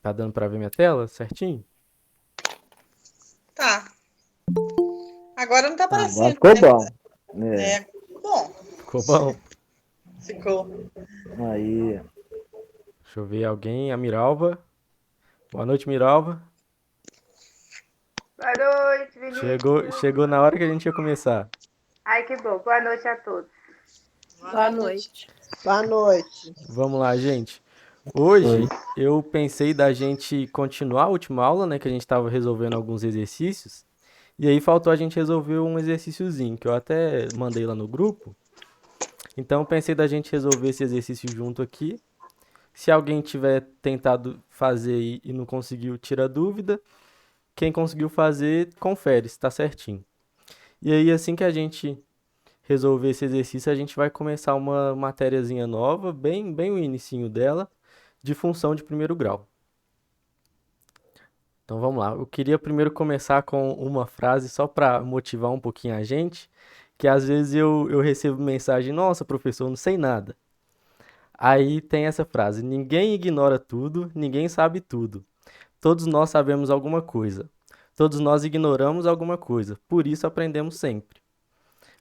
Tá dando pra ver minha tela certinho? Tá. Agora não tá Agora aparecendo, ficou né? bom. É, É, bom, Ficou bom? ficou. aí. Deixa eu ver alguém. A Miralva. Boa noite, Miralva. Boa noite, Vinícius. Chegou na hora que a gente ia começar. Ai, que bom. Boa noite a todos. Boa noite. Boa noite. Vamos lá, gente. Oi. Hoje eu pensei da gente continuar a última aula, né? Que a gente tava resolvendo alguns exercícios. E aí faltou a gente resolver um exercíciozinho, que eu até mandei lá no grupo. Então eu pensei da gente resolver esse exercício junto aqui. Se alguém tiver tentado fazer e não conseguiu, tira dúvida. Quem conseguiu fazer, confere se tá certinho. E aí, assim que a gente resolver esse exercício, a gente vai começar uma matériazinha nova, bem o inicinho dela, de função de primeiro grau. Então vamos lá. Eu queria primeiro começar com uma frase só para motivar um pouquinho a gente, que às vezes eu recebo mensagem, nossa, professor, não sei nada. Aí tem essa frase: ninguém ignora tudo, ninguém sabe tudo. Todos nós sabemos alguma coisa. Todos nós ignoramos alguma coisa. Por isso aprendemos sempre.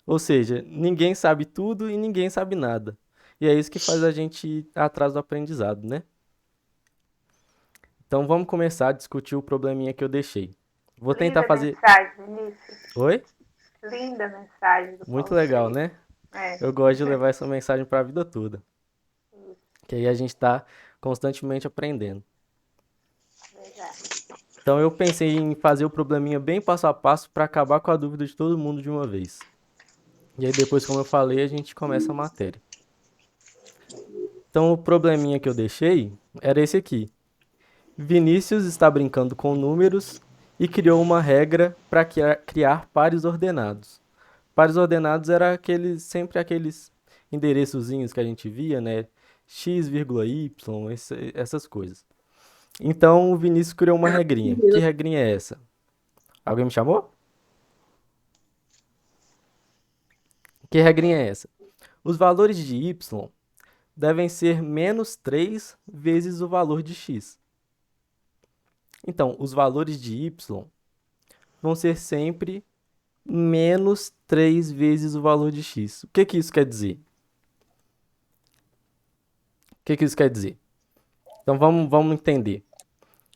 Ou seja, ninguém sabe tudo e ninguém sabe nada. E é isso que faz a gente ir atrás do aprendizado, né? Então vamos começar a discutir o probleminha que eu deixei. Vou tentar Linda fazer. mensagem, Vinícius. Oi? Linda mensagem do Muito Paulo legal, Freire. né? É. Eu gosto de levar essa mensagem para a vida toda. Que aí a gente está constantemente aprendendo. Verdade. Então eu pensei em fazer o probleminha bem passo a passo para acabar com a dúvida de todo mundo de uma vez. E aí depois, como eu falei, a gente começa a matéria. Então o probleminha que eu deixei era esse aqui. Vinícius está brincando com números e criou uma regra para criar pares ordenados. Pares ordenados era sempre aqueles endereçozinhos que a gente via, né? X, y, essas coisas. Então o Vinícius criou uma regrinha. Que regrinha é essa? Alguém me chamou? Que regrinha é essa? Os valores de y devem ser menos 3 vezes o valor de x. Então, os valores de y vão ser sempre menos 3 vezes o valor de x. O que que isso quer dizer? O que que isso quer dizer? Então, vamos entender.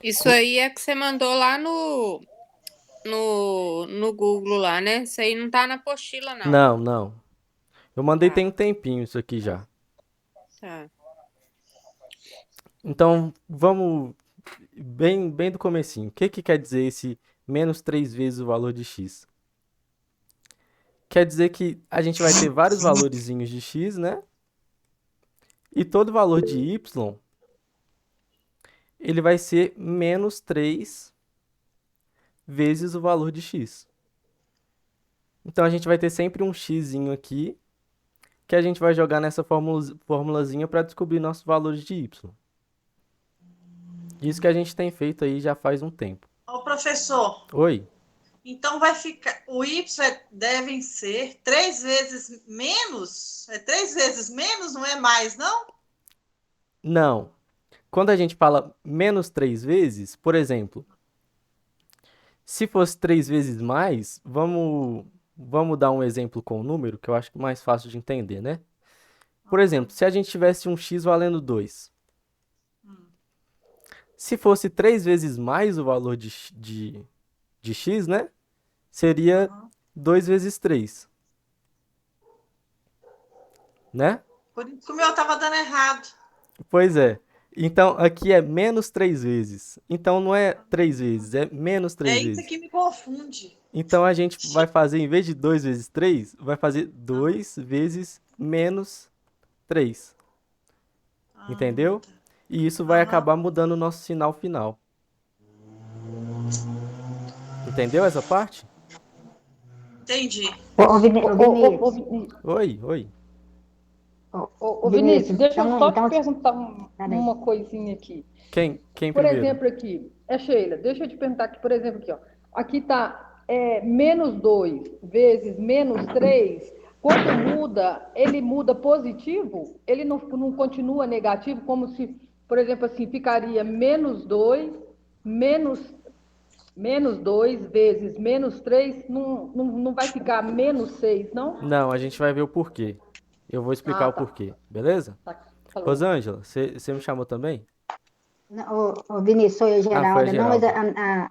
Isso aí é que você mandou lá no Google lá, né? Isso aí não tá na apostila, não. Não. Eu mandei Tá, tem um tempinho isso aqui já. tá. Então, vamos bem do comecinho. O que que quer dizer esse menos 3 vezes o valor de x? Quer dizer que a gente vai ter vários valorezinhos de x, né? E todo valor de y, ele vai ser menos 3 vezes o valor de x. Então, a gente vai ter sempre um xzinho aqui, que a gente vai jogar nessa formulazinha para descobrir nossos valores de y. Isso que a gente tem feito aí já faz um tempo. Ô, professor, Oi? então vai ficar. O Y devem ser 3 vezes menos? É 3 vezes menos, não é mais, não? Não. Quando a gente fala menos 3 vezes, por exemplo, se fosse 3 vezes mais, vamos dar um exemplo com o número, que eu acho que é mais fácil de entender, né? Por exemplo, se a gente tivesse um x valendo 2, se fosse 3 vezes mais o valor de x, né? Seria 2 vezes 3, né? Por isso que o meu estava dando errado. Pois é. Então, aqui é menos 3 vezes. Então, não é 3 vezes, é menos 3 É isso vezes. que me confunde. Então, a gente vai fazer, em vez de 2 vezes 3, vai fazer 2 vezes menos 3. Entendeu? E isso vai acabar mudando o nosso sinal final. Entendeu essa parte? Entendi. Ô, Vinícius, Oi. ô, Vinícius, deixa eu só te então, perguntar peraí. uma coisinha aqui. Quem Por primeiro? exemplo, aqui, Sheila, deixa eu te perguntar aqui, por exemplo, aqui, ó. Aqui tá menos 2 vezes menos 3. Quando muda, ele muda positivo? Ele não continua negativo, como se Por exemplo, assim, ficaria menos 2, menos 2 vezes menos 3, não vai ficar menos 6, não? Não, a gente vai ver o porquê. Eu vou explicar Ah, o tá. porquê, beleza? Tá, falou. Rosângela, você me chamou também? Não, ô, Vinícius, sou eu, Ah, foi a Geralda. Não, mas Geralda.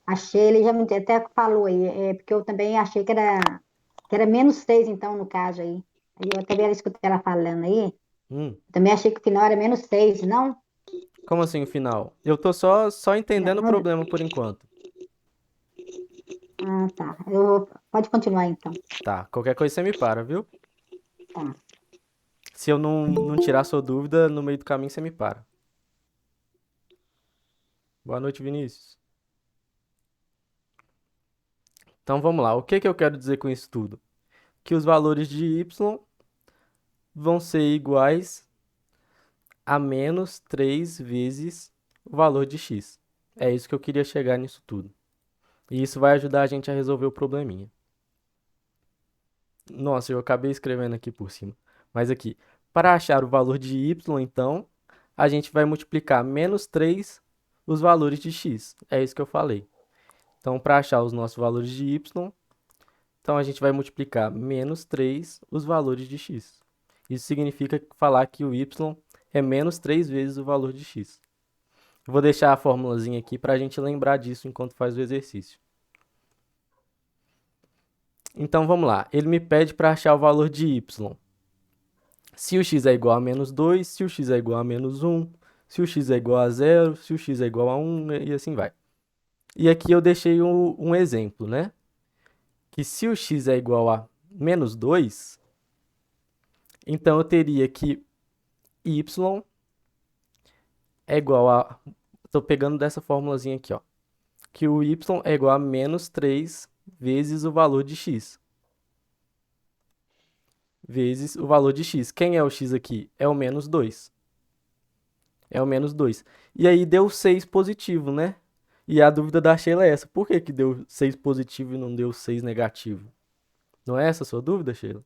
a Sheila já até falou aí, porque eu também achei que era menos 6, então, no caso aí. Aí eu também escutei ela falando aí. Hum, Também achei que o final era menos 6, não? como assim o final? Eu tô só entendendo o Não, problema por enquanto. ah, tá. Pode continuar, então. Tá, qualquer coisa você me para, viu? Tá. Se eu não tirar sua dúvida, no meio do caminho você me para. Boa noite, Vinícius. Então vamos lá. O que que eu quero dizer com isso tudo? Que os valores de y vão ser iguais a menos 3 vezes o valor de x. É isso que eu queria chegar nisso tudo. E isso vai ajudar a gente a resolver o probleminha. Nossa, eu acabei escrevendo aqui por cima. Mas aqui, para achar o valor de y, então, a gente vai multiplicar menos 3 os valores de x. É isso que eu falei. Então, para achar os nossos valores de y, então a gente vai multiplicar menos 3 os valores de x. Isso significa falar que o y é menos 3 vezes o valor de x. Vou deixar a formulazinha aqui para a gente lembrar disso enquanto faz o exercício. Então vamos lá. Ele me pede para achar o valor de y. Se o x é igual a menos 2, se o x é igual a menos 1, se o x é igual a 0, se o x é igual a 1 e assim vai. E aqui eu deixei um exemplo, né? Que se o x é igual a menos 2, então eu teria que y é igual a... Estou pegando dessa formulazinha aqui, ó. Que o y é igual a menos 3 vezes o valor de x. Vezes o valor de x. Quem é o x aqui? É o menos 2. É o menos 2. E aí deu 6 positivo, né? E a dúvida da Sheila é essa. Por que que deu 6 positivo e não deu 6 negativo? Não é essa a sua dúvida, Sheila?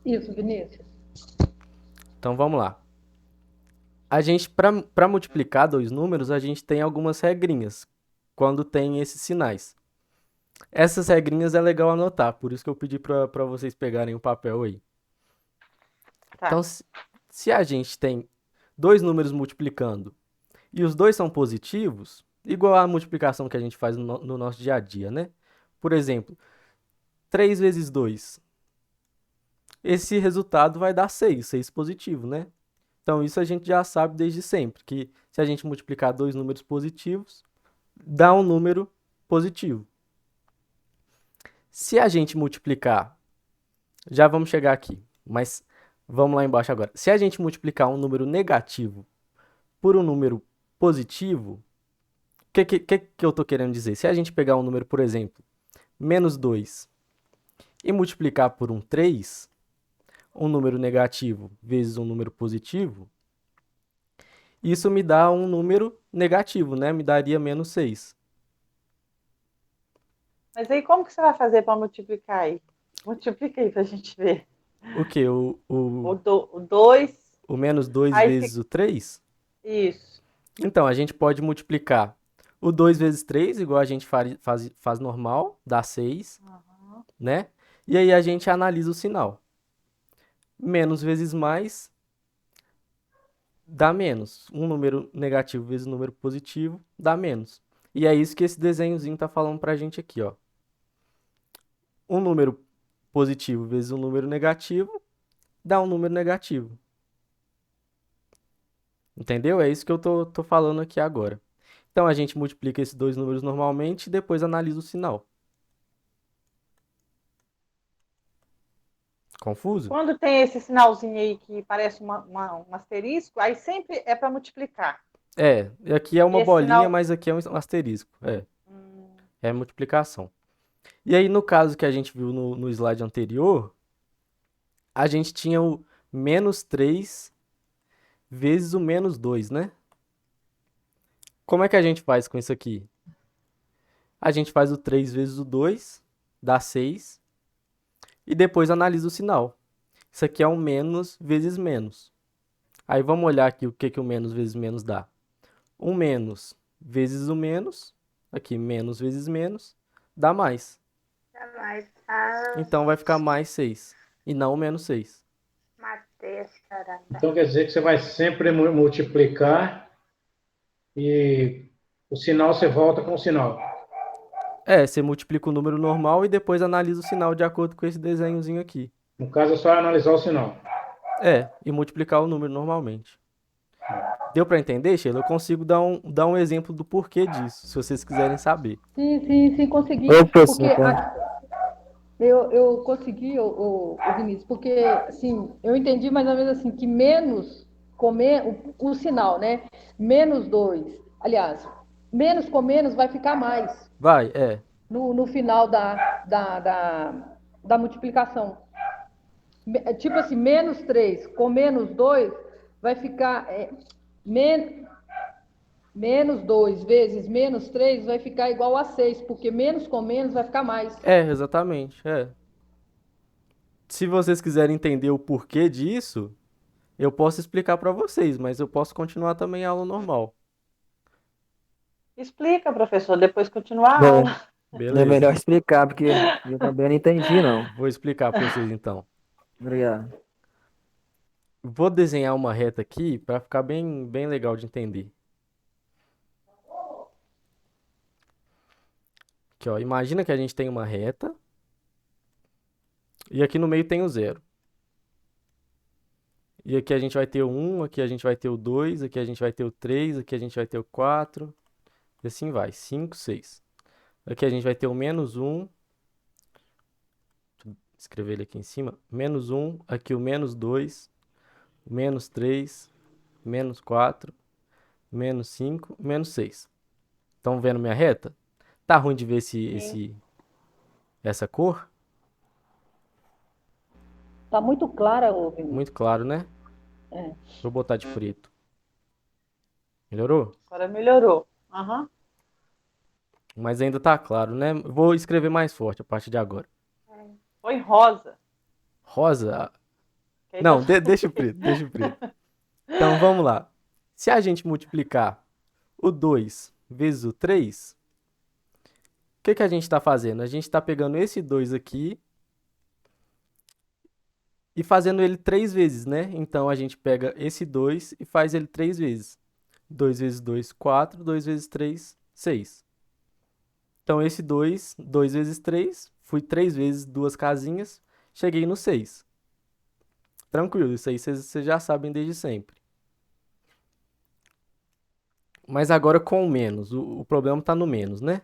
Isso, Vinícius. Então vamos lá. A gente, para multiplicar dois números, a gente tem algumas regrinhas quando tem esses sinais. Essas regrinhas é legal anotar, por isso que eu pedi para vocês pegarem o papel aí. Tá. Então, se a gente tem dois números multiplicando e os dois são positivos, igual a multiplicação que a gente faz no nosso dia a dia, né? Por exemplo, 3 vezes 2. Esse resultado vai dar 6, 6 positivo, né? Então, isso a gente já sabe desde sempre, que se a gente multiplicar dois números positivos, dá um número positivo. Se a gente multiplicar, já vamos chegar aqui, mas vamos lá embaixo agora. Se a gente multiplicar um número negativo por um número positivo, o que eu estou querendo dizer? Se a gente pegar um número, por exemplo, menos 2, e multiplicar por um 3, um número negativo vezes um número positivo, isso me dá um número negativo, né? Me daria menos 6. Mas aí como que você vai fazer para multiplicar aí? Multiplica aí para a gente ver. O quê? O 2. O menos 2 Aí vezes o 3? Isso. Então, a gente pode multiplicar o 2 vezes 3, igual a gente faz normal, dá 6, né? E aí a gente analisa o sinal. Menos vezes mais dá menos. Um número negativo vezes um número positivo dá menos. E é isso que esse desenhozinho está falando pra gente aqui, ó. Um número positivo vezes um número negativo dá um número negativo. Entendeu? É isso que eu tô falando aqui agora. Então, a gente multiplica esses dois números normalmente e depois analisa o sinal. Confuso? Quando tem esse sinalzinho aí que parece um asterisco, aí sempre é para multiplicar. É, aqui é uma Esse bolinha, sinal- mas aqui é um asterisco. É multiplicação. E aí, no caso que a gente viu no slide anterior, a gente tinha o menos 3 vezes o menos 2, né? Como é que a gente faz com isso aqui? A gente faz o 3 vezes o 2, dá 6, e depois analisa o sinal. Isso aqui é um menos vezes menos. Aí vamos olhar aqui o que que o menos vezes menos dá. O menos vezes o menos, aqui menos vezes menos, dá mais. Dá mais. Ah, Então vai ficar mais 6 e não o menos 6. matei a charada. Então quer dizer que você vai sempre multiplicar e o sinal você volta com o sinal. Você multiplica o número normal e depois analisa o sinal de acordo com esse desenhozinho aqui. No caso é só analisar o sinal. E multiplicar o número normalmente. Deu para entender, Sheila? Eu consigo dar um exemplo do porquê disso, se vocês quiserem saber. Sim, consegui. Ô, Porque professor, eu consegui, o Vinícius, porque assim, eu entendi mais ou menos assim, que menos o sinal, né? Menos 2. Aliás, menos com menos vai ficar mais Vai, no final da multiplicação. Tipo assim, menos 3 com menos 2 vai ficar. Menos 2 vezes menos 3 vai ficar igual a 6, porque menos com menos vai ficar mais. Exatamente, Se vocês quiserem entender o porquê disso, eu posso explicar para vocês, mas eu posso continuar também a aula normal. Explica, professor, depois continuar a bom, aula. é Beleza. melhor explicar, porque eu também não entendi, não. Vou explicar para vocês então. Obrigado. Vou desenhar uma reta aqui para ficar bem legal de entender. Aqui, ó, imagina que a gente tem uma reta e aqui no meio tem o 0. E aqui a gente vai ter o 1, aqui a gente vai ter o 2, aqui a gente vai ter o 3, aqui a gente vai ter o 4, e assim vai, 5, 6. Aqui a gente vai ter o menos 1, deixa eu escrever ele aqui em cima, menos 1, aqui o menos 2, menos 3, menos 4, menos 5, menos 6. Estão vendo minha reta? Tá ruim de ver essa cor? Tá muito clara, ô Vinícius. Muito claro, né? Vou botar de preto. Melhorou? Agora melhorou. Aham. Mas ainda tá claro, né? Vou escrever mais forte a partir de agora. Põe rosa. Rosa? Que aí Não, tá- deixa o preto, deixa o preto. Então vamos lá. Se a gente multiplicar o 2 vezes o 3, o que que a gente está fazendo? A gente está pegando esse 2 aqui e fazendo ele 3 vezes, né? Então a gente pega esse 2 e faz ele 3 vezes. 2 vezes 2, 4. 2 vezes 3, 6. Então esse 2 vezes 3, fui 3 vezes 2 casinhas, cheguei no 6. Tranquilo, isso aí vocês já sabem desde sempre. Mas agora com o menos, o problema tá no menos, né?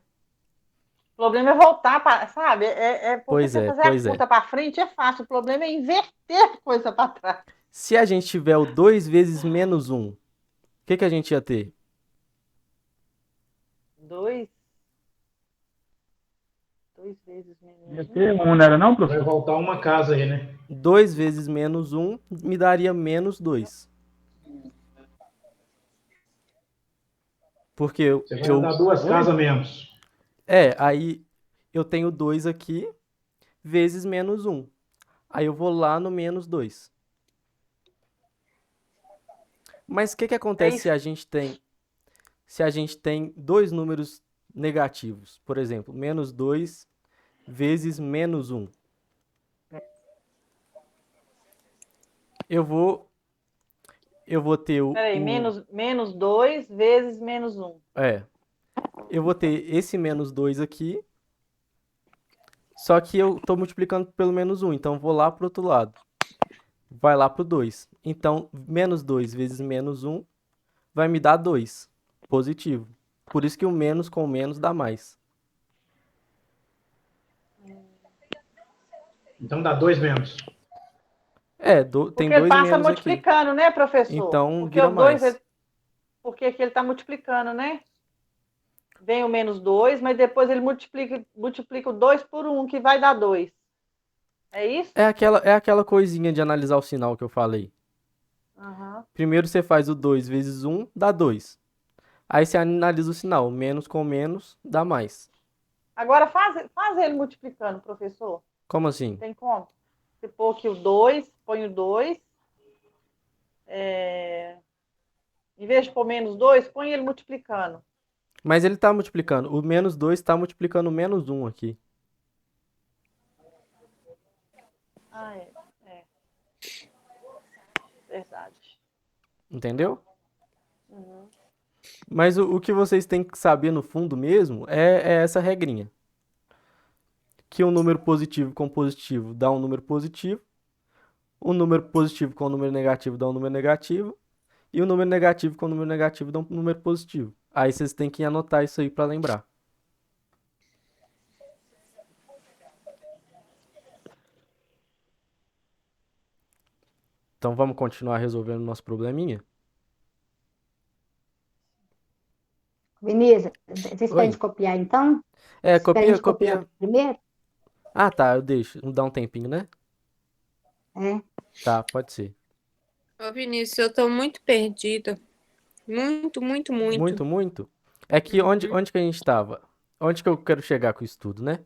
O problema é voltar, sabe? Porque Pois você é, fazer pois a é. conta para frente é fácil. O problema é inverter a coisa para trás. Se a gente tiver o 2 vezes menos 1, o que que a gente ia ter? 2 vezes menos Ia ter um, não era não, professor? Vai voltar uma casa aí, né? 2 vezes menos 1 me daria menos 2. Porque Você vai dar duas casas menos. aí eu tenho 2 aqui, vezes menos 1. Aí eu vou lá no menos 2. Mas o que que acontece isso. se a gente tem dois números negativos? Por exemplo, menos 2 vezes menos 1. Eu vou ter Peraí, menos 2 vezes menos 1. Eu vou ter esse menos 2 aqui, só que eu estou multiplicando pelo menos 1, então vou lá para o outro lado. Vai lá para o 2. Então, menos 2 vezes menos 1 vai me dar 2, positivo. Por isso que o menos com menos dá mais. Então dá 2 menos. Tem Porque 2 ele passa menos aqui. multiplicando, né, professor? Então, porque vira o 2 mais. Porque aqui ele está multiplicando, né? Vem o menos 2, mas depois ele multiplica o 2 por 1, que vai dar 2. É isso? É aquela coisinha de analisar o sinal que eu falei. Uhum. Primeiro você faz o 2 vezes 1, dá 2. Aí você analisa o sinal. Menos com menos dá mais. Agora faz ele multiplicando, professor. Como assim? Tem como? Você põe aqui o 2, põe o 2. vez de pôr menos 2, põe ele multiplicando. Mas ele tá multiplicando. O menos 2 tá multiplicando o menos 1 aqui. Ah, é. Verdade. Entendeu? Uhum. Mas o que vocês têm que saber no fundo mesmo é essa regrinha. Que um número positivo com positivo dá um número positivo. Um número positivo com um número negativo dá um número negativo. E um número negativo com um número negativo dá um número positivo. Aí vocês têm que anotar isso aí pra lembrar. Então vamos continuar resolvendo o nosso probleminha? Vinícius, vocês esperam Oi. de copiar então? É, Esperem copia, de copiar copia. primeiro? Ah, tá, eu deixo. Dá um tempinho, né? É. Tá, pode ser. Ô, Vinícius, eu tô muito perdida. Muito, muito, muito. Muito, muito. É que onde que a gente tava? Onde que eu quero chegar com isso tudo, né?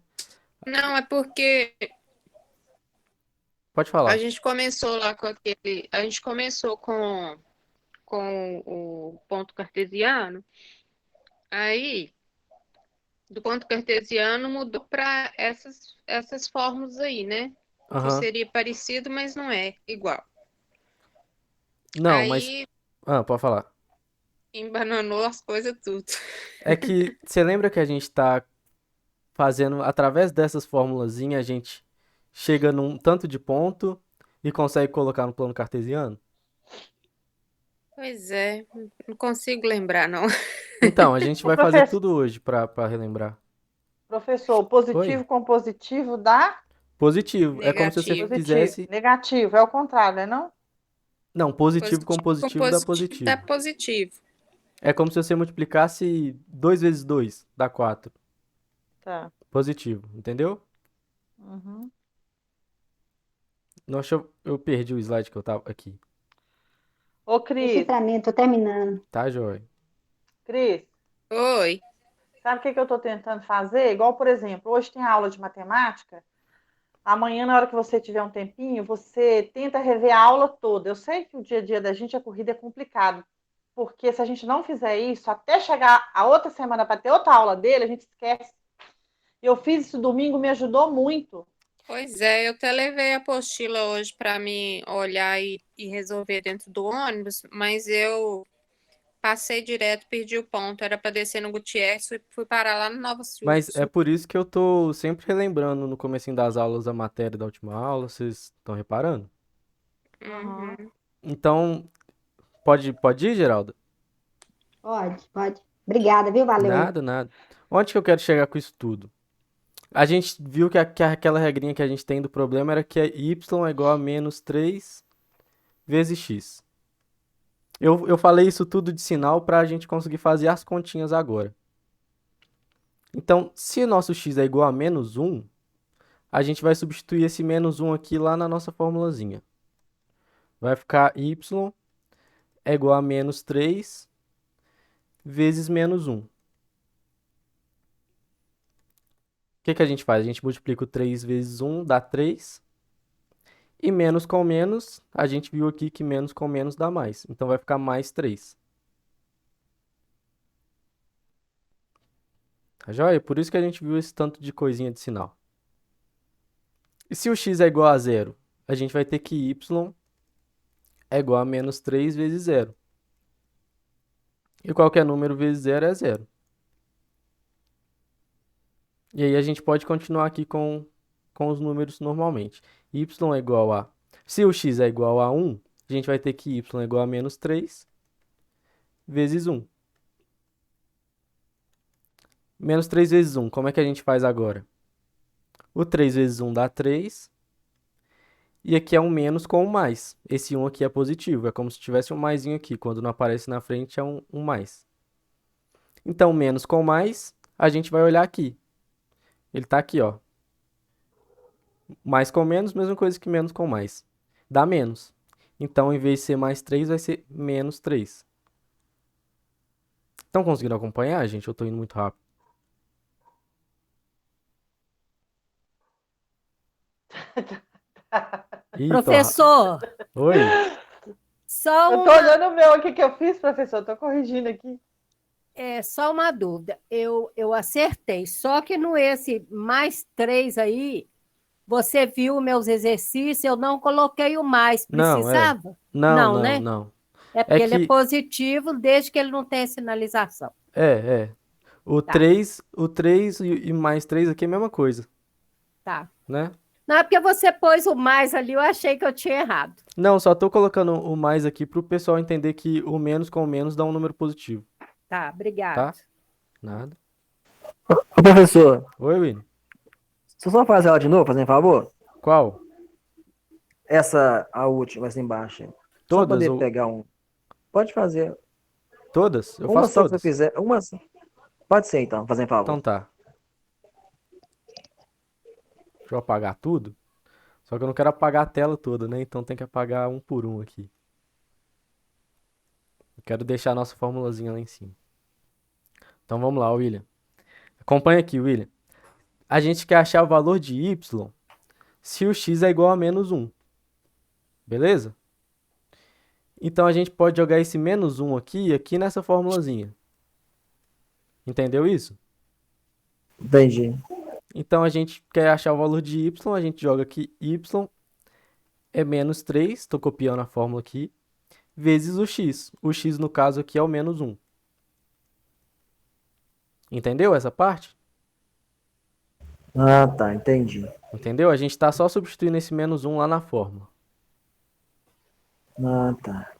Não, é porque Pode a falar. gente começou lá com aquele. A gente começou com o ponto cartesiano. Aí, do ponto cartesiano, mudou para essas fórmulas aí, né? Que Aham. seria parecido, mas não é igual. Não, mas. Aí, Ah, pode falar. embananou as coisas tudo. É que você lembra que a gente tá fazendo, através dessas formulazinhas, a gente chega num tanto de ponto e consegue colocar no plano cartesiano? Pois é, não consigo lembrar, não. Então, a gente Ô, vai fazer tudo hoje pra relembrar. professor, Oi? positivo com positivo dá Positivo. É como se você Negativo. positivo. fizesse. Negativo, é o contrário, né, não? Não, positivo com Positivo com positivo dá positivo dá positivo. positivo. É como se você multiplicasse 2 vezes 2, dá 4. Tá. Positivo, entendeu? Uhum. Nossa, eu perdi o slide que eu tava aqui. Ô, Deixa Cris, pra mim, tô terminando. Tá, joia? Cris, Oi. sabe o que que eu estou tentando fazer? Igual, por exemplo, hoje tem aula de matemática. Amanhã, na hora que você tiver um tempinho, você tenta rever a aula toda. Eu sei que o dia a dia da gente, a corrida é complicado, porque se a gente não fizer isso, até chegar a outra semana para ter outra aula dele, a gente esquece. Eu fiz isso domingo, me ajudou muito. Pois é, eu até levei a apostila hoje para mim olhar e resolver dentro do ônibus, mas eu passei direto, perdi o ponto. Era para descer no Gutierrez, fui parar lá no Nova Mas é Sul. por isso que eu tô sempre relembrando no comecinho das aulas a matéria da última aula, vocês estão reparando? Uhum. Uhum. Então, pode ir, Geraldo? Pode, pode. Obrigada, viu? Valeu aí. Nada, nada. Onde que eu quero chegar com isso tudo? A gente viu que aquela regrinha que a gente tem do problema era que y é igual a menos 3 vezes x. Eu falei isso tudo de sinal para a gente conseguir fazer as continhas agora. Então, se nosso x é igual a menos 1, a gente vai substituir esse menos 1 aqui lá na nossa formulazinha. Vai ficar y é igual a menos 3 vezes menos 1. O que a gente faz? A gente multiplica o 3 vezes 1, dá 3. E menos com menos, a gente viu aqui que menos com menos dá mais. Então vai ficar mais 3. Tá joia? Por isso que a gente viu esse tanto de coisinha de sinal. E se o x é igual a zero, a gente vai ter que y é igual a menos 3 vezes zero. E qualquer número vezes zero é zero. E aí a gente pode continuar aqui com os números normalmente. Y é igual a... Se o x é igual a 1, a gente vai ter que y é igual a menos 3 vezes 1. Menos 3 vezes 1, como é que a gente faz agora? O 3 vezes 1 dá 3. E aqui é um menos com um mais. Esse 1 aqui é positivo. É como se tivesse um maisinho aqui. Quando não aparece na frente, é um mais. Então, menos com mais, a gente vai olhar aqui. Ele está aqui, ó. Mais com menos, mesma coisa que menos com mais. Dá menos. Então, em vez de ser mais 3, vai ser menos 3. Estão conseguindo acompanhar, gente? Eu estou indo muito rápido. Ih, Professor, Oi. Só Eu tô uma, olhando o meu aqui que eu fiz, professor. Tô corrigindo aqui. só uma dúvida. Eu acertei, só que no esse mais 3 aí, você viu meus exercícios, eu não coloquei o mais. Não, é. Precisava? Não, Não, não, né? não. É É porque ele é que. positivo desde que ele não tenha sinalização. É. O Tá, 3, o 3 e mais 3 aqui é a mesma coisa, tá. né? Não, é porque você pôs o mais ali, eu achei que eu tinha errado. Não, só tô colocando o mais aqui pro pessoal entender que o menos com o menos dá um número positivo, Tá, obrigado. tá? Nada. Ô, professor, Oi, William. você só faz ela de novo, fazendo favor? Qual? Essa, a última, essa embaixo. Só Todas? poder Ou... pegar um. Pode fazer. Todas? Eu Uma faço só se você todas. fizer. Uma só. Pode ser, então, fazendo Então favor. tá. Deixa eu apagar tudo. Só que eu não quero apagar a tela toda, né? Então tem que apagar um por um aqui. Eu quero deixar a nossa formulazinha lá em cima. Então vamos lá, William. Acompanha aqui, William. A gente quer achar o valor de y se o x é igual a menos 1. Beleza? Então a gente pode jogar esse menos 1 aqui e aqui nessa formulazinha. Entendeu isso? Entendi. Então a gente quer achar o valor de y, a gente joga aqui y é menos 3, estou copiando a fórmula aqui, vezes o x. O x no caso aqui é o menos 1. Entendeu essa parte? Ah, tá, entendi. Entendeu? A gente está só substituindo esse menos 1 lá na fórmula. Ah, tá.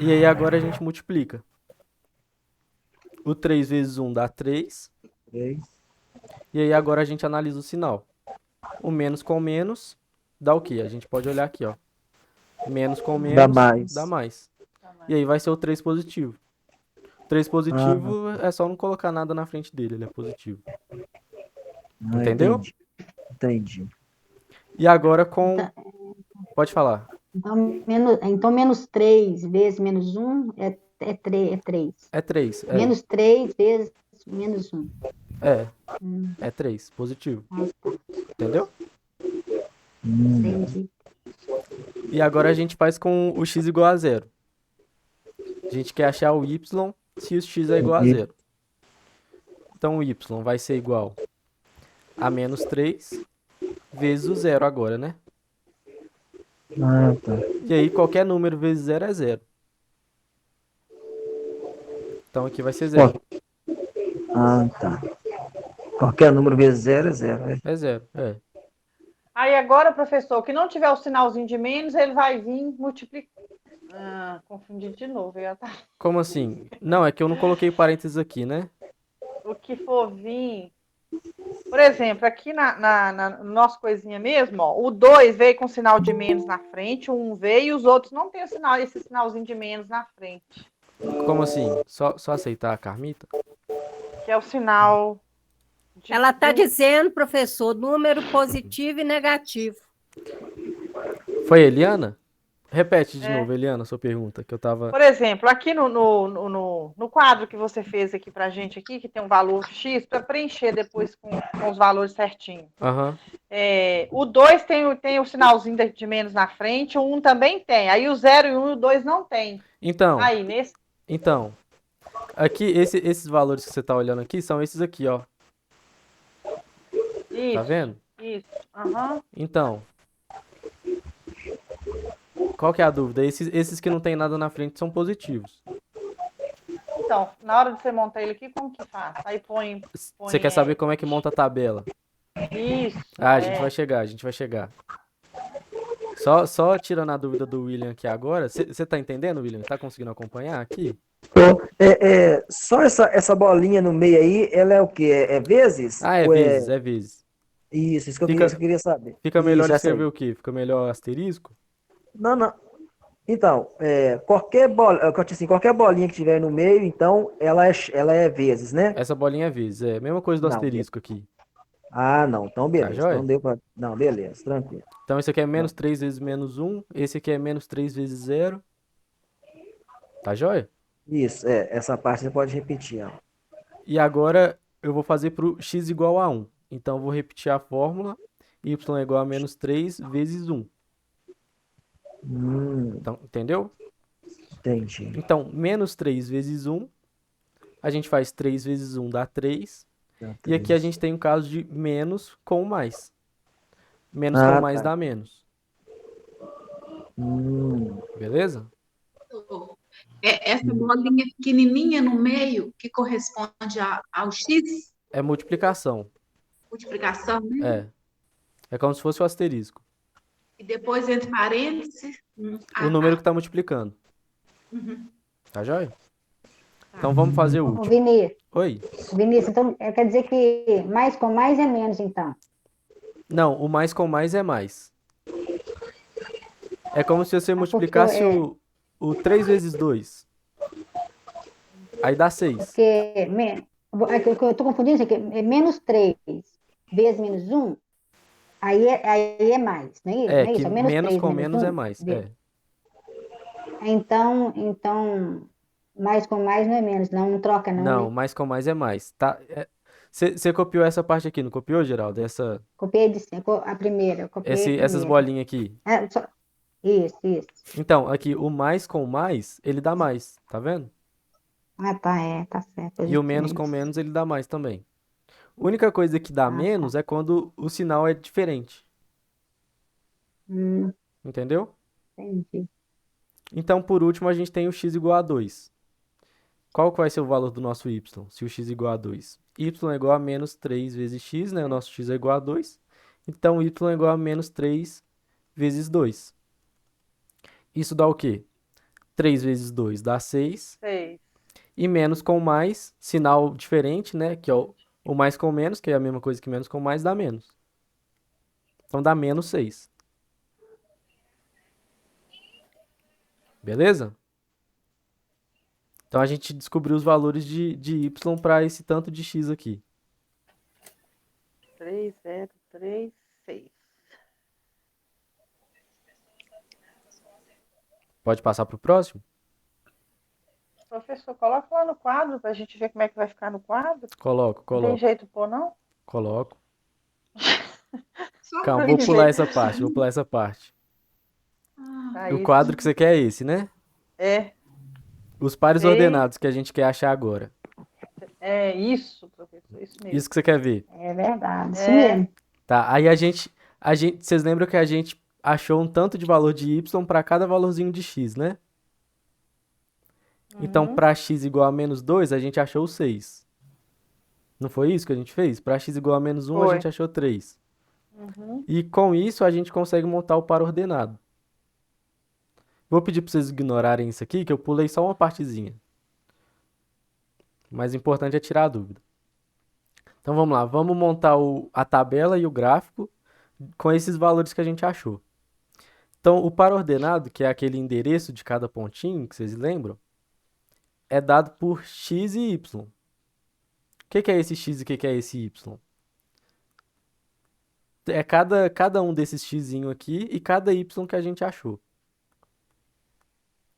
E aí agora a gente multiplica. O 3 vezes 1 dá 3. 3. E aí agora a gente analisa o sinal. O menos com menos dá o quê? A gente pode olhar aqui, ó. Menos com Dá menos mais. dá mais. E aí vai ser o 3 positivo. 3 positivo é só não colocar nada na frente dele, ele é positivo. Ah, Entendeu? entendi. Entendi. E agora com... Pode falar. Então, menos 3 vezes menos 1 é 3. É 3. É, Menos 3 vezes menos 1. é 3, positivo. Ah, tá. Entendeu? Entendi. E agora a gente faz com o x igual a 0. A gente quer achar o y se o x é igual a 0. Então o y vai ser igual a menos 3 vezes o 0 agora, né? Ah, tá. E aí qualquer número vezes 0 é 0. Então aqui vai ser 0. Ah, tá. Qualquer número vezes 0 é 0. É 0, é. Aí agora, professor, que não tiver o sinalzinho de menos, ele vai vir multiplicar. Ah, confundi de novo. Como assim? Não, é que eu não coloquei parênteses aqui, né? O que for vir. Por exemplo, aqui na nossa coisinha mesmo, ó, o 2 veio com sinal de menos na frente, o 1 veio e os outros não tem esse sinalzinho de menos na frente. Como assim? Só aceitar a Carmita? Que é o sinal. Ela está dizendo, professor, número positivo e negativo. Foi Eliana? Repete de novo, Eliana, a sua pergunta, que eu tava... Por exemplo, aqui no quadro que você fez aqui pra gente aqui, que tem um valor X, para preencher depois com os valores certinho. Aham. O 2 tem o sinalzinho de menos na frente, o 1 também tem. Aí o 0 e o 1 e o 2 não tem. Então, Aí, nesse. então, aqui, esses valores que você tá olhando aqui são esses aqui, ó. Isso, Tá vendo? isso. Aham. Então, qual que é a dúvida? Esses que não tem nada na frente são positivos. Então, na hora de você montar ele aqui, como que faz? Aí põe Você quer saber como é que monta a tabela? Isso. Ah, a gente vai chegar. Só tirando a dúvida do William aqui agora, você tá entendendo, William? Tá conseguindo acompanhar aqui? Só essa bolinha no meio aí, ela é o quê? É vezes? Ah, é Ou vezes, é vezes. Isso que eu queria saber. Fica melhor Isso, essa aí. escrever o quê? Fica melhor asterisco? Não. Então, qualquer bolinha que tiver no meio, então, ela é vezes, né? Essa bolinha é vezes, é a mesma coisa do Não, asterisco aqui. Ah, não. Então, beleza. Tá joia? Então deu pra... Não, beleza, tranquilo. Então esse aqui é menos 3 vezes menos 1, esse aqui é menos 3 vezes 0. Tá joia? Isso, essa parte você pode repetir, ó. E agora eu vou fazer pro x igual a 1. Então eu vou repetir a fórmula. Y é igual a menos 3 vezes 1. Então, entendeu? Entendi. Então, menos 3 vezes 1, a gente faz 3 vezes 1 dá 3. Dá E aqui a 3. gente tem o caso de menos com mais. Menos com mais Tá. dá menos. Hum. Beleza? Essa bolinha pequenininha no meio, que corresponde ao X, É multiplicação. multiplicação, né? É como se fosse o asterisco. E depois, entre parênteses... O número que está multiplicando. Uhum. Tá joia? Então vamos fazer o Ô, último. Vinícius, Oi? então quer dizer que mais com mais é menos, então. Não, o mais com mais é mais. É como se você multiplicasse o 3 vezes 2. Aí dá 6. Porque é que eu estou confundindo, isso aqui, é menos 3 vezes menos 1, aí é mais, não é isso? É, Não é que isso? É menos menos 3 com menos menos 1. é mais. É. Então, mais com mais não é menos, não troca não, Não, né? mais com mais é mais. Tá? Você copiou essa parte aqui, não copiou, Geraldo? Copiei a primeira, eu copiei a Essas primeira. bolinhas aqui. Isso. Então, aqui, o mais com mais, ele dá mais. Tá vendo? Tá certo. E o menos com menos, ele dá mais também. A única coisa que dá menos é quando o sinal é diferente. Entendeu? Entendi. Então, por último, a gente tem o x igual a 2. Qual que vai ser o valor do nosso y, se o x igual a 2? Y é igual a menos 3 vezes x, né? O nosso x é igual a 2. Então, y é igual a menos 3 vezes 2. Isso dá o quê? 3 vezes 2 dá 6. 6. E menos com mais, sinal diferente, né? Que é o mais com menos, que é a mesma coisa que menos com mais, dá menos. Então, dá menos 6. Beleza? Então, a gente descobriu os valores de y para esse tanto de x aqui. 3, 0, 3, 6. Pode passar para o próximo? Professor, coloca lá no quadro para a gente ver como é que vai ficar no quadro. Coloco. Não tem jeito pôr, não? Coloco. Só Calma, pra vou pular essa parte. Tá, O isso. quadro que você quer é esse, né? É. Os pares Ei. ordenados que a gente quer achar agora. É isso, professor, isso mesmo. Isso que você quer ver. É verdade, isso É. mesmo. Tá, aí vocês lembram que a gente achou um tanto de valor de y para cada valorzinho de x, né? Então, para x igual a menos 2, a gente achou 6. Não foi isso que a gente fez? Para x igual a menos 1, a Foi. gente achou 3. Uhum. E com isso, a gente consegue montar o par ordenado. Vou pedir para vocês ignorarem isso aqui, que eu pulei só uma partezinha. O mais importante é tirar a dúvida. Então vamos lá, vamos montar a tabela e o gráfico com esses valores que a gente achou. Então, o par ordenado, que é aquele endereço de cada pontinho, que vocês lembram, é dado por x e y. O que é esse x e o que é esse y? É cada um desses xzinho aqui e cada y que a gente achou.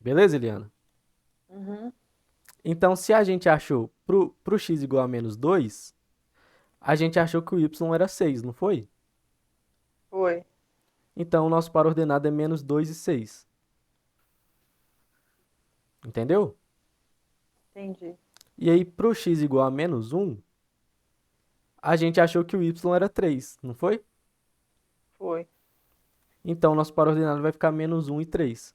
Beleza, Eliana? Uhum. Então, se a gente achou pro x igual a menos 2, a gente achou que o y era 6, não foi? Foi. Então, o nosso par ordenado é menos 2 e 6. Entendeu? Entendi. E aí, pro x igual a menos 1, a gente achou que o y era 3, não foi? Foi. Então, o nosso par ordenado vai ficar menos 1 e 3.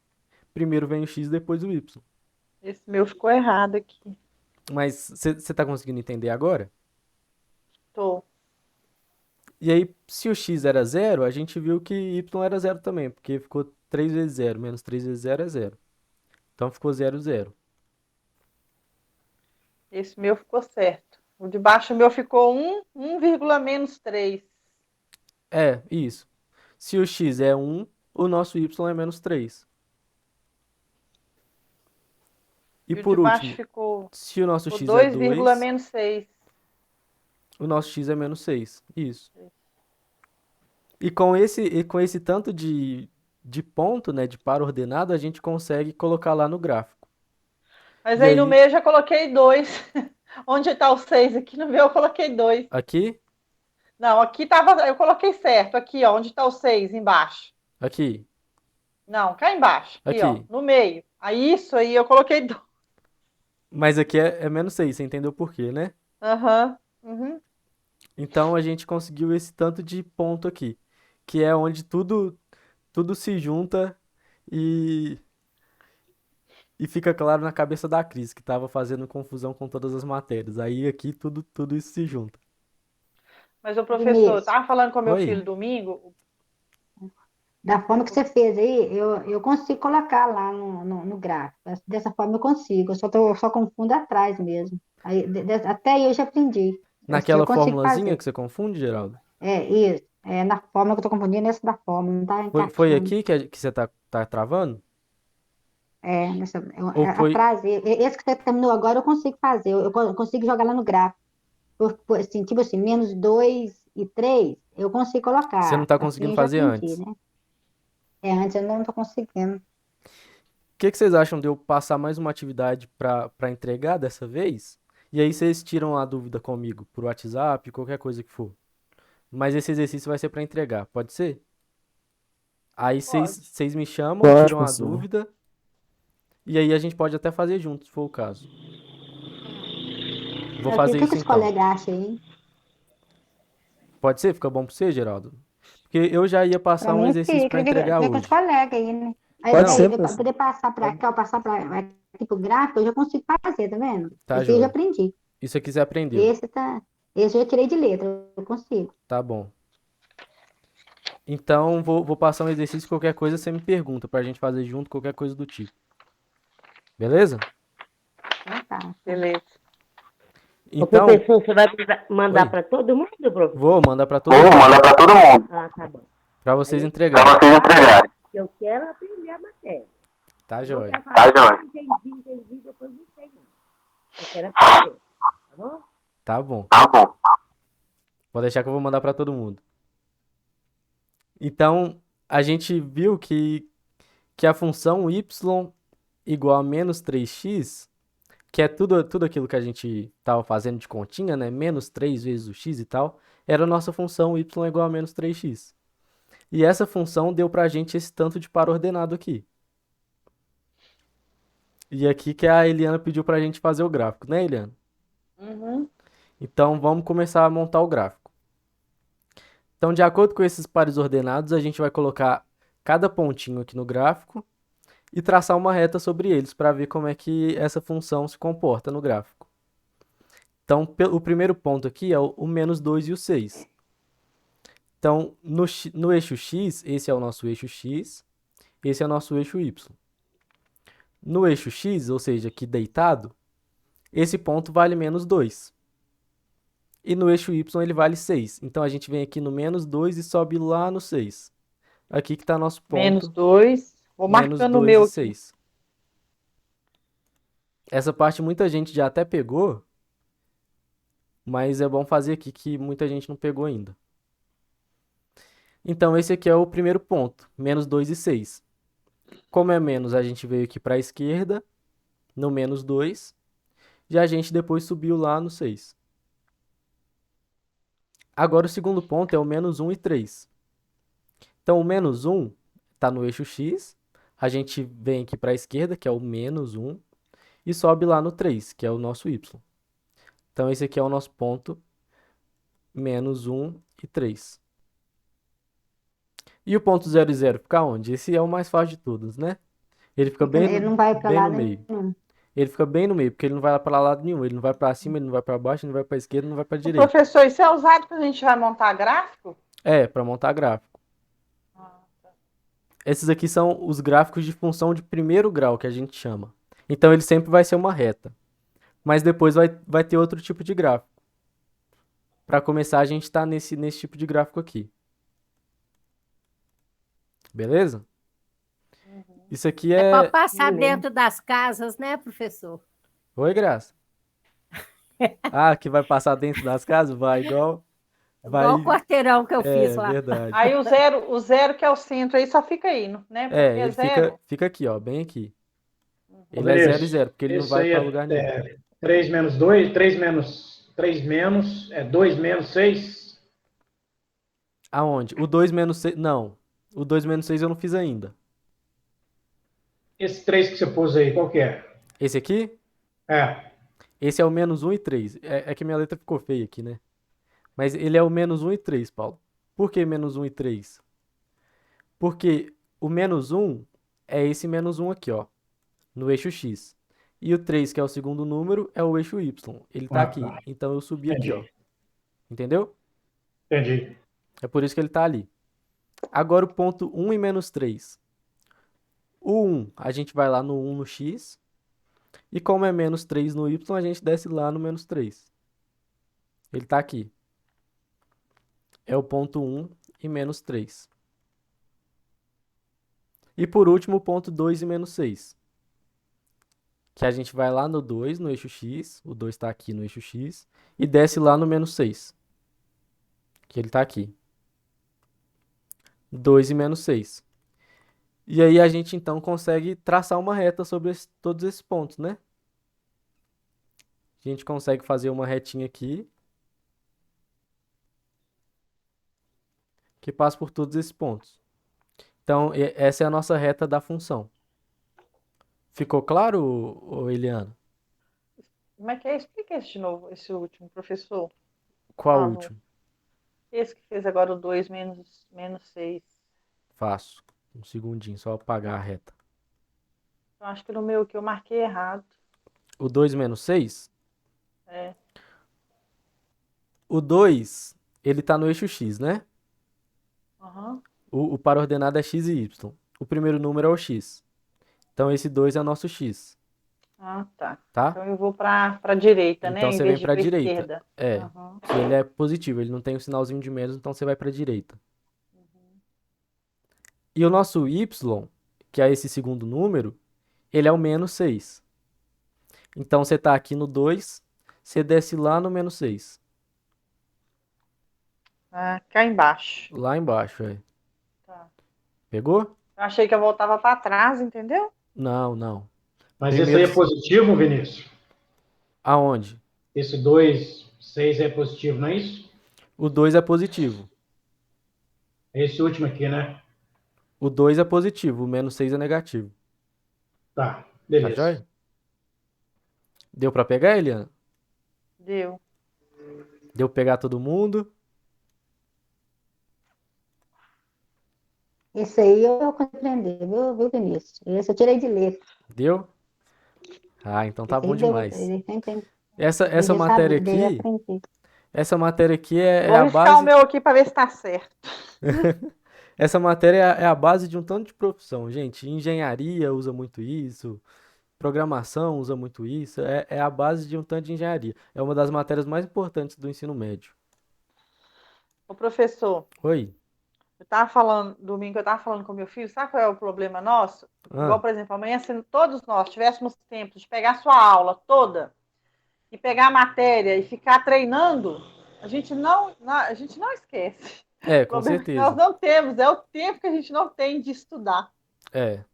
Primeiro vem o x, depois o y. Esse meu ficou errado aqui. Mas você está conseguindo entender agora? Tô. E aí, se o x era 0, a gente viu que y era 0 também, porque ficou 3 vezes 0, menos 3 vezes 0 é 0. Então, ficou 0, 0. Esse meu ficou certo. O de baixo meu ficou 1, menos 3. É, isso. Se o x é 1, o nosso y é menos 3. E E o por de baixo último, ficou se o nosso x é 2, 2, menos 6. o nosso x é menos 6. Isso. E com esse tanto de ponto, né, de par ordenado, a gente consegue colocar lá no gráfico. Mas E aí no aí- meio eu já coloquei 2. Onde está o 6? Aqui no meu eu coloquei 2. Aqui, Não, aqui tava, eu coloquei certo. Aqui, ó, onde está o 6? Embaixo. aqui. Não, cá embaixo. Aqui, ó, Aqui. no meio. Aí isso aí eu coloquei 2. Mas aqui é menos 6, você entendeu por quê, né? Aham. Uhum. Então a gente conseguiu esse tanto de ponto aqui, que é onde tudo se junta e, e fica claro na cabeça da Cris, que estava fazendo confusão com todas as matérias. Aí aqui tudo isso se junta. Mas o professor, eu Vinícius, tava falando com meu Oi? filho domingo. da forma que você fez aí, eu consigo colocar lá no gráfico. Dessa forma eu consigo, eu só confundo atrás mesmo. Aí, até aí eu já aprendi. Assim eu Naquela consigo formulazinha fazer. que você confunde, Geraldo? É isso. É na forma que eu tô confundindo, essa da forma, não tá Foi encaixando. aqui que você tá travando? Ou foi. Atrás, esse que você terminou agora eu consigo fazer, eu consigo jogar lá no gráfico. Assim, tipo assim, menos 2 e 3 eu consigo Você não colocar. tá Assim conseguindo eu já fazer aprendi, antes? né? Antes eu não tô conseguindo. O que vocês acham de eu passar mais uma atividade para entregar dessa vez? E aí vocês tiram a dúvida comigo por WhatsApp, qualquer coisa que for. Mas esse exercício vai ser para entregar, pode ser? Aí Pode. vocês me chamam, Pode, tiram a professor. dúvida, e aí a gente pode até fazer junto, se for o caso. Vou O que, fazer que isso os então. colegas acham aí? Pode ser? Fica bom pra você, Geraldo? Porque eu já ia Para passar um mim, exercício fica. para entregar Vê com os hoje. colegas aí, né? Pode Não, ser, Para professor. poder passar para cá, ou passar para aqui pro gráfico, eu já consigo fazer, tá vendo? tá, Esse aí eu já joia. aprendi. Isso aqui você aprendeu. Esse tá. Esse eu já tirei de letra, eu consigo. Tá bom. Então, vou passar um exercício, qualquer coisa você me pergunta pra gente fazer junto, qualquer coisa do tipo. Beleza? Então tá. Beleza. Ô, Então, professor, você vai mandar oi, para todo mundo, professor? vou mandar pra todo mundo, Ah, tá bom. pra vocês Aí entregarem. eu quero aprender a matéria. Tá, Vou joia? ficar falando, entendi, depois não sei não. Eu quero aprender, tá bom? Tá bom. Pode deixar que eu vou mandar pra todo mundo. Então, a gente viu que a função y igual a menos 3x, que é tudo aquilo que a gente estava fazendo de continha, né? Menos 3 vezes o x e tal, era a nossa função y igual a menos 3x. E essa função deu pra gente esse tanto de par ordenado aqui. E aqui que a Eliana pediu pra gente fazer o gráfico, né, Eliana? Uhum. Então, vamos começar a montar o gráfico. Então, de acordo com esses pares ordenados, a gente vai colocar cada pontinho aqui no gráfico e traçar uma reta sobre eles para ver como é que essa função se comporta no gráfico. Então, o primeiro ponto aqui é o menos 2 e o 6. Então, no eixo x, esse é o nosso eixo x, esse é o nosso eixo y. No eixo x, ou seja, aqui deitado, esse ponto vale menos 2. E no eixo y ele vale 6. Então, a gente vem aqui no menos 2 e sobe lá no 6. Aqui que está nosso Menos ponto, 2. Vou menos marcando o 2 meu e aqui. 6. Essa parte muita gente já até pegou, mas é bom fazer aqui que muita gente não pegou ainda. Então, esse aqui é o primeiro ponto, menos 2 e 6. Como é menos, a gente veio aqui para a esquerda, no menos 2, e a gente depois subiu lá no 6. Agora, o segundo ponto é o menos 1 e 3. Então, o menos 1 está no eixo x, a gente vem aqui para a esquerda, que é o menos 1, e sobe lá no 3, que é o nosso y. Então, esse aqui é o nosso ponto, menos 1 e 3. E o ponto 0 e 0 fica onde? Esse é o mais fácil de todos, né? Ele fica Ele não vai para bem no lado meio. nenhum. Ele fica bem no meio, porque ele não vai lá para lado nenhum. Ele não vai para cima, ele não vai para baixo, ele não vai para esquerda, ele não vai para Ô, direita. professor, isso é usado quando a gente vai montar gráfico? É, para montar gráfico. Esses aqui são os gráficos de função de primeiro grau, que a gente chama. Então, ele sempre vai ser uma reta. Mas depois vai ter outro tipo de gráfico. Para começar, a gente está nesse tipo de gráfico aqui. Beleza? Isso aqui É é... para passar Beleza. dentro das casas, né, professor? Oi, Graça. Ah, que vai passar dentro das casas? Vai igual... Igual o quarteirão que eu fiz lá. Verdade. Aí o zero que é o centro aí só fica aí, né? Porque Ele zero. fica aqui, ó, bem aqui. Ele é Beleza. 0 e 0, porque ele não Isso vai aí para lugar nenhum. é 3 menos 2, 3 menos, é 2 menos 6. Aonde? O 2 menos 6... Não. O 2 menos 6 eu não fiz ainda. Esse 3 que você pôs aí, qual que é? Esse aqui? É. Esse é o menos 1 e 3. É que minha letra ficou feia aqui, né? Mas ele é o menos 1 e 3, Paulo. Por que menos 1 e 3? Porque o menos 1 é esse menos 1 aqui, ó, no eixo X. E o 3, que é o segundo número, é o eixo Y. Ele tá Ah, aqui. tá. Então eu subi aqui, ó. Entendi. Entendeu? Entendi. É por isso que ele tá ali. Agora o ponto 1 e menos 3. O 1, a gente vai lá no 1 no X. E como é menos 3 no Y, a gente desce lá no menos 3. Ele tá aqui. É o ponto 1 e menos 3. E por último, o ponto 2 e menos 6. Que a gente vai lá no 2, no eixo X. O 2 tá aqui no eixo X. E desce lá no menos 6. Que ele tá aqui. 2 e menos 6. E aí a gente então consegue traçar uma reta sobre todos esses pontos, né? A gente consegue fazer uma retinha aqui que passa por todos esses pontos. Então, essa é a nossa reta da função. Ficou claro, Eliana? Como é que é? Explica esse de novo, esse último, professor. Qual o Ah, último? esse que fez agora o 2 menos 6. Faço. Um segundinho, só apagar a reta. Eu acho que no meu que eu marquei errado. O 2 menos 6? É. O 2, ele tá no eixo X, né? Aham. O par ordenado é X e Y. O primeiro número é o X. Então esse 2 é o nosso X, Ah, tá. tá? Então eu vou para a direita, né? Então Em você vez vem de ir pra para a direita. esquerda. É, Aham. que ele é positivo, ele não tem o sinalzinho de menos, então você vai pra direita. E o nosso Y, que é esse segundo número, ele é o menos 6. Então você tá aqui no 2, você desce lá no menos 6. Ah, cá embaixo. Lá embaixo, é. Tá. Pegou? Eu achei que eu voltava para trás, entendeu? Não, não. Mas esse aí Primeiro, é positivo, Vinícius? aonde? Esse 2, 6 é positivo, não é isso? O 2 é positivo. Esse último aqui, né? O 2 é positivo, o menos 6 é negativo. Tá, Tá beleza. joia? Deu pra pegar, Eliana? Deu. Deu pra pegar todo mundo? Esse aí eu consegui aprender, viu, Vinícius? Esse eu tirei de letra. Deu? Ah, então tá Esse bom aí deu, demais. ele sempre, Essa ele já matéria sabe, daí eu aqui, aprendi. essa matéria aqui é Vou a riscar o base. meu aqui para ver se tá certo. Essa matéria é a base de um tanto de profissão, gente. Engenharia usa muito isso, programação usa muito isso. É a base de um tanto de engenharia. É uma das matérias mais importantes do ensino médio. Ô, professor, Oi? eu tava falando, domingo eu tava falando com meu filho, sabe qual é o problema nosso? Igual, Ah, por exemplo, amanhã, se todos nós tivéssemos tempo de pegar a sua aula toda e pegar a matéria e ficar treinando, a gente não esquece. é, O com problema é que nós certeza. não temos, é o tempo que a gente não tem de estudar. É,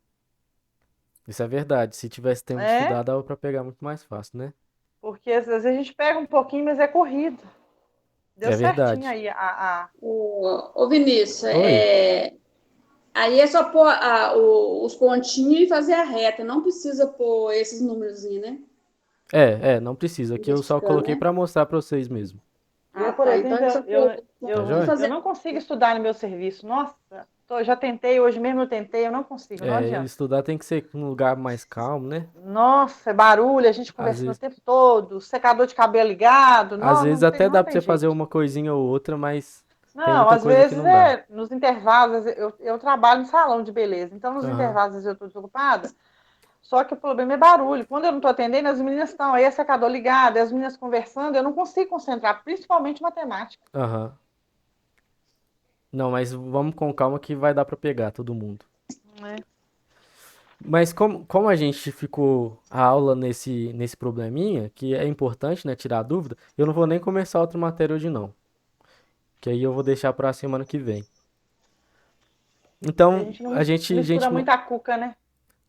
isso é verdade. Se tivesse tempo de É, estudar, dava pra pegar muito mais fácil, né? porque às vezes a gente pega um pouquinho, mas é corrido. Deu É certinho verdade. aí Ô, Vinícius, Oi? aí é só pôr os pontinhos e fazer a reta. Não precisa pôr esses números, né? Não precisa. Aqui eu só Identificando, coloquei né? pra mostrar pra vocês mesmo. Eu, Ah, por tá. Então exemplo, é só pôr Tá e joia? eu fazer. não consigo estudar no meu serviço. Nossa, já tentei, hoje mesmo eu tentei, eu não consigo, não É, adianta. estudar tem que ser num lugar mais calmo, né? Nossa, é barulho, a gente Às conversando o vezes, tempo todo, secador de cabelo ligado, às não, vezes até não dá pra tem você fazer jeito. uma coisinha ou outra, mas tem Não, muita às coisa que vezes não dá. nos intervalos, eu trabalho em salão de beleza, então nos Aham. intervalos às vezes eu estou desocupada, só que o problema é barulho. Quando eu não estou atendendo, as meninas estão aí, a secador ligado, as meninas conversando, eu não consigo concentrar, principalmente matemática. Aham. Não, mas vamos com calma que vai dar pra pegar todo mundo. Né? Mas como a gente ficou a aula nesse probleminha, que é importante, né, tirar a dúvida, eu não vou nem começar outra matéria hoje não, que aí eu vou deixar pra semana que vem. A Então, gente não a mistura gente, muita cuca, né?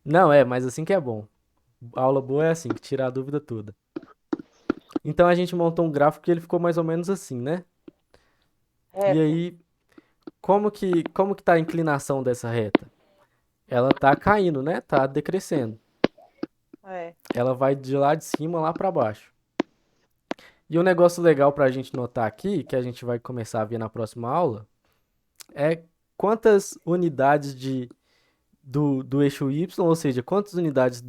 não, mas assim que é bom. Aula boa é assim, que tira a dúvida toda. Então a gente montou um gráfico que ele ficou mais ou menos assim, né? E Reta. aí, como que tá a inclinação dessa reta? ela tá caindo, né? Tá decrescendo. É. Ela vai de lá de cima lá para baixo. E um negócio legal para a gente notar aqui, que a gente vai começar a ver na próxima aula, é quantas unidades do eixo Y, ou seja, quantas unidades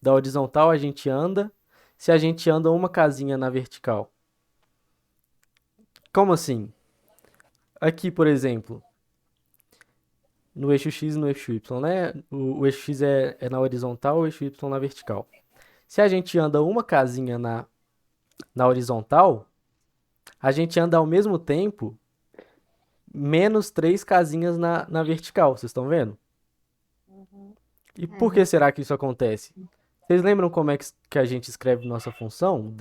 da horizontal a gente anda se a gente anda uma casinha na vertical. Como assim? Aqui, por exemplo, no eixo X e no eixo Y, né? O eixo X é na horizontal, o eixo Y na vertical. Se a gente anda uma casinha na horizontal, a gente anda ao mesmo tempo menos 3 casinhas na vertical, vocês estão vendo? E por que será que isso acontece? Vocês lembram como é que a gente escreve nossa função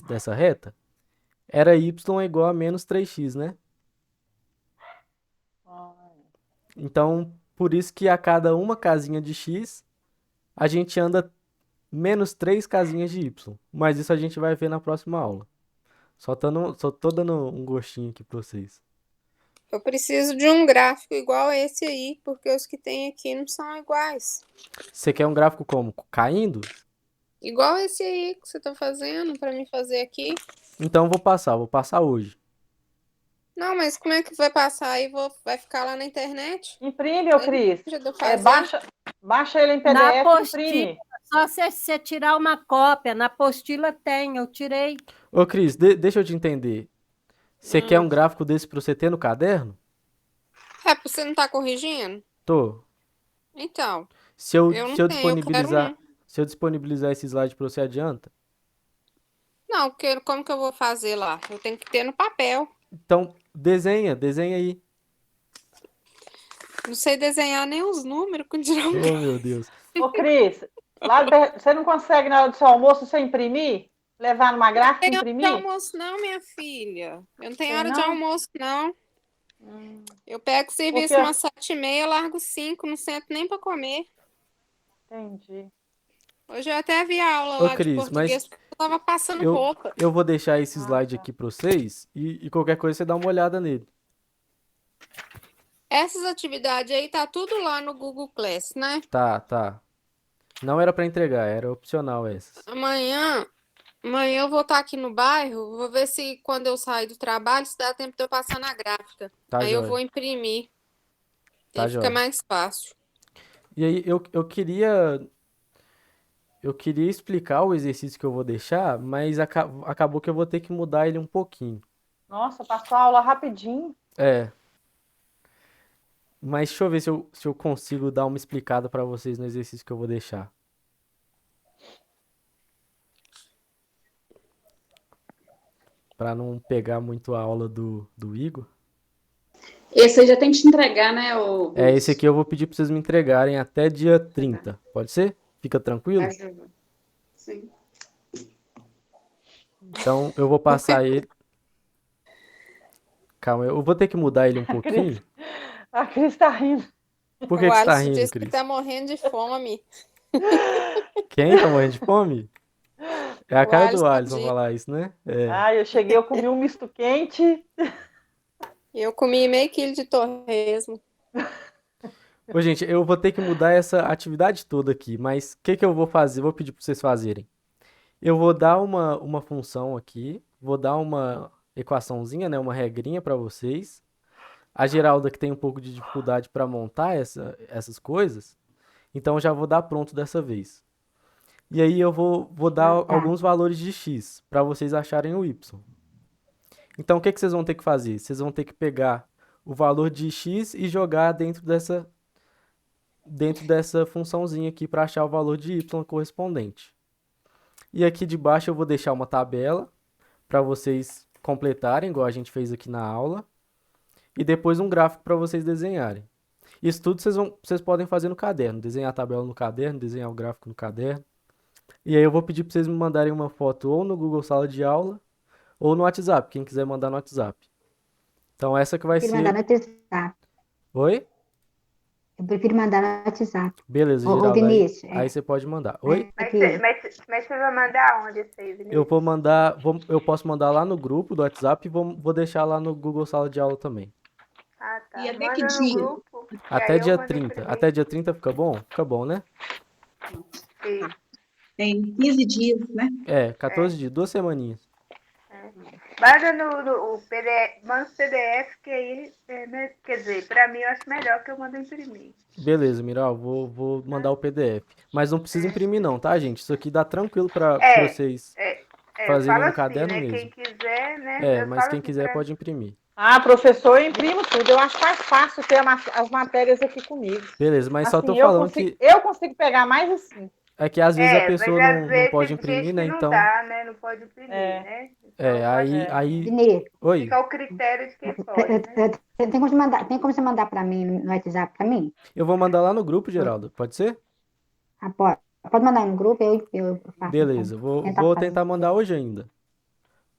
dessa reta? Era y igual a menos 3x, né? Então, por isso que a cada uma casinha de x, a gente anda menos 3 casinhas de y. Mas isso a gente vai ver na próxima aula. Só tô dando um gostinho aqui pra vocês. Eu preciso de um gráfico igual esse aí, porque os que tem aqui não são iguais. Você quer um gráfico como? Caindo? Igual esse aí que você tá fazendo pra mim fazer aqui. Então vou passar hoje. Não, mas como é que vai passar aí? Vai ficar lá na internet? Imprime, ô Cris. fazer. Baixa ele em PDF, Na imprime. apostila, só você tirar uma cópia. Na apostila tem, eu tirei. Ô, Cris, deixa eu te entender. Você quer um gráfico desse pra você ter no caderno? É, você não tá corrigindo? Tô. Então, Se eu eu não tenho, disponibilizar, eu quero um. se eu disponibilizar esse slide pra você, adianta? Não, porque como que eu vou fazer lá? Eu tenho que ter no papel. Então, desenha aí. Não sei desenhar nem os números com Oh, meu Deus. Ô, Cris, você não consegue, na hora do seu almoço, você imprimir? Levar numa gráfica e Não tem hora de imprimir? almoço não, minha filha. Eu não tenho Tem hora de não? almoço, não. Eu pego o serviço Porque- umas 7h30, largo 5, não sento nem pra comer. Entendi. Hoje eu até vi a aula Ô, lá de Cris, português, mas porque eu tava passando eu, roupa. eu vou deixar esse slide aqui pra vocês e qualquer coisa você dá uma olhada nele. Essas atividades aí tá tudo lá no Google Class, né? Tá. Não era pra entregar, era opcional essas. Amanhã eu vou estar aqui no bairro, vou ver se quando eu sair do trabalho, se dá tempo de eu passar na gráfica. Tá, Aí eu joia. vou imprimir. Tá, E fica joia. mais fácil. E aí, eu queria explicar o exercício que eu vou deixar, mas acabou que eu vou ter que mudar ele um pouquinho. Nossa, passou a aula rapidinho. É. Mas deixa eu ver se eu consigo dar uma explicada pra vocês no exercício que eu vou deixar. Pra não pegar muito a aula do Igor. Esse aí já tem que te entregar, né? Esse aqui eu vou pedir pra vocês me entregarem até dia 30. Pode ser? Fica tranquilo? Sim. Então eu vou passar ele. Calma, eu vou ter que mudar ele um pouquinho. A Cris tá rindo. Por que O que você tá Alisson rindo, disse que Cris? tá morrendo de fome. Quem tá morrendo de fome? É a O cara do Alisson Alisson disse. falar isso, né? É. Eu cheguei, eu comi um misto quente. Eu comi meio quilo de torresmo. Ô, gente, eu vou ter que mudar essa atividade toda aqui, mas o que que eu vou fazer? Vou pedir para vocês fazerem. Eu vou dar uma função aqui, vou dar uma equaçãozinha, né, uma regrinha para vocês. A Geralda que tem um pouco de dificuldade para montar essas coisas, então já vou dar pronto dessa vez. E aí eu vou dar alguns valores de x para vocês acharem o y. Então o que que vocês vão ter que fazer? Vocês vão ter que pegar o valor de x e jogar dentro dessa funçãozinha aqui para achar o valor de y correspondente. E aqui de baixo eu vou deixar uma tabela para vocês completarem, igual a gente fez aqui na aula. E depois um gráfico para vocês desenharem. Isso tudo vocês podem fazer no caderno. Desenhar a tabela no caderno, desenhar o gráfico no caderno. E aí eu vou pedir para vocês me mandarem uma foto ou no Google Sala de Aula ou no WhatsApp, quem quiser mandar no WhatsApp. Então essa que vai Prefiro mandar no ser... WhatsApp. Oi? Eu prefiro mandar no WhatsApp. Beleza, Ô, Geralda. Vinícius, Aí você pode mandar. Oi? Mas você vai mandar onde isso aí, Vinícius? Eu vou mandar, eu posso mandar lá no grupo do WhatsApp e vou deixar lá no Google Sala de Aula também. Ah, tá. E até que Manda no dia? grupo, que Até aí eu dia mando 30. imprimir. Até dia 30 fica bom? Fica bom, né? Sim, Tem 15 dias, né? 14 dias, 2 semaninhas. Manda no o PDF, manda o PDF, que aí, né, quer dizer, pra mim eu acho melhor que eu mando imprimir. Beleza, Miral, vou mandar o PDF. Mas não precisa imprimir não, tá, gente? Isso aqui dá tranquilo pra É, vocês eu fazerem falo no assim, caderno né? mesmo. Quem quiser, né? Eu Mas falo quem assim quiser pra. pode imprimir. Ah, professor, eu imprimo tudo. Eu acho mais fácil ter as matérias aqui comigo. Beleza, mas só tô Assim, falando que eu consigo pegar mais assim. é que às vezes a Mas pessoa às não vezes pode tem imprimir, gente né? que não Então, dá, né? Não pode imprimir, né? Então, aí, Vinícius, oi, fica ao critério de quem pode, né? tem como você mandar para mim no WhatsApp para mim? eu vou mandar lá no grupo, Geraldo, pode ser? Ah, pode mandar aí no grupo, eu faço então. Beleza, vou, Tentar vou fazer. tentar mandar hoje ainda,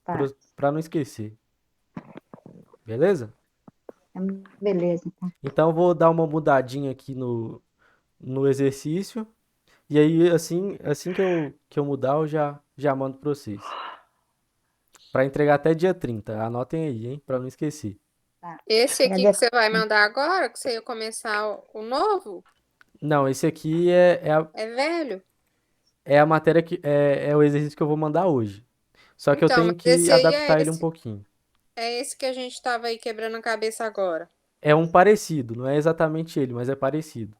Tá. pra não esquecer, beleza? Beleza, então. Então, eu vou dar uma mudadinha aqui no exercício, e aí, assim que eu mudar, eu já mando pra vocês. Pra entregar até dia 30, anotem aí, hein, pra não esquecer. Tá. Esse aqui que você vai mandar agora, que você ia começar o novo, Não, esse aqui é velho? a matéria é o exercício que eu vou mandar hoje. Só que eu Então, tenho mas que esse aí adaptar ele um pouquinho. é esse que a gente tava aí quebrando a cabeça agora. É um parecido, não é exatamente ele, mas é parecido.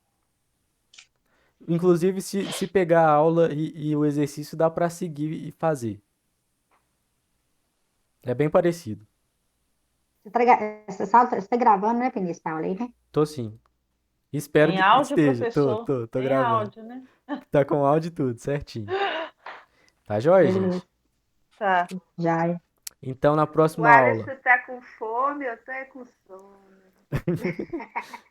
Inclusive, se pegar a aula e o exercício, dá pra seguir e fazer. É bem parecido. Você tá gravando, né, Vinícius, essa aula aí, né? Tô sim. Espero Em que áudio, esteja. Tô, professor? tô, tô Em gravando. áudio, né? Tá com áudio e tudo, certinho. Tá jóia, Beleza. gente? Tá. Já é. Então, na O próxima aula. Alisson tá com fome, eu tô com sono.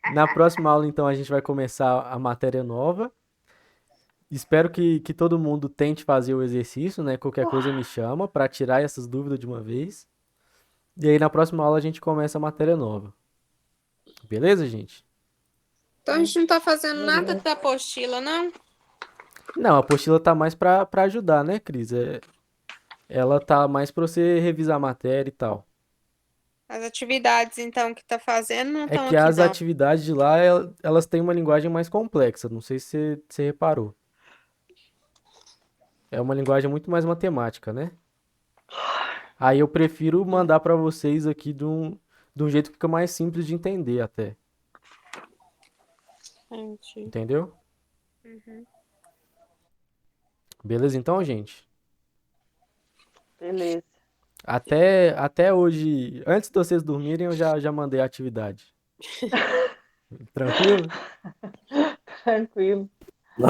Na próxima aula, então, a gente vai começar a matéria nova. Espero que todo mundo tente fazer o exercício, né? Qualquer coisa me chama para tirar essas dúvidas de uma vez. E aí na próxima aula a gente começa a matéria nova. Beleza, gente? Então a gente não tá fazendo nada da apostila, não? Não, a apostila tá mais para ajudar, né, Cris? Ela tá mais para você revisar a matéria e tal. As atividades, então, que tá fazendo não É estão que aqui, as não. atividades de lá, elas têm uma linguagem mais complexa. Não sei se você reparou. É uma linguagem muito mais matemática, né? Aí eu prefiro mandar para vocês aqui de um jeito que fica mais simples de entender até. Entendi. Entendeu? Uhum. Beleza então, gente? Beleza. Até hoje, antes de vocês dormirem, eu já mandei a atividade. Tranquilo? Tranquilo.